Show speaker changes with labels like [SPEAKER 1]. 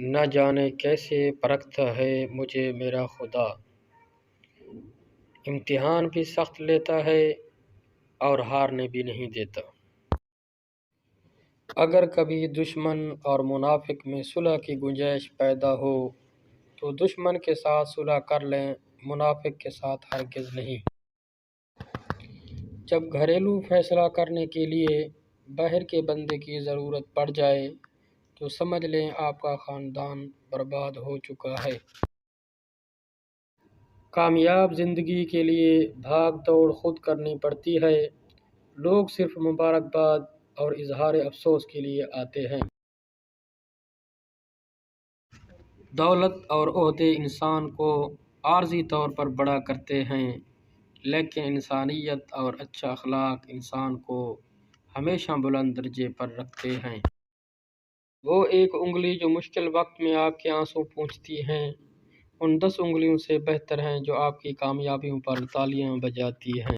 [SPEAKER 1] نہ جانے کیسے پرکھتا ہے مجھے میرا خدا، امتحان بھی سخت لیتا ہے اور ہارنے بھی نہیں دیتا۔ اگر کبھی دشمن اور منافق میں صلح کی گنجائش پیدا ہو تو دشمن کے ساتھ صلح کر لیں، منافق کے ساتھ ہرگز نہیں۔ جب گھریلو فیصلہ کرنے کے لیے باہر کے بندے کی ضرورت پڑ جائے تو سمجھ لیں آپ کا خاندان برباد ہو چکا ہے۔ کامیاب زندگی کے لیے بھاگ دوڑ خود کرنی پڑتی ہے، لوگ صرف مبارکباد اور اظہار افسوس کے لیے آتے ہیں۔ دولت اور عہدے انسان کو عارضی طور پر بڑا کرتے ہیں، لیکن انسانیت اور اچھا اخلاق انسان کو ہمیشہ بلند درجے پر رکھتے ہیں۔ وہ ایک انگلی جو مشکل وقت میں آپ کے آنسو پونچھتی ہے ان 10 انگلیوں سے بہتر ہیں جو آپ کی کامیابیوں پر تالیاں بجاتی ہیں۔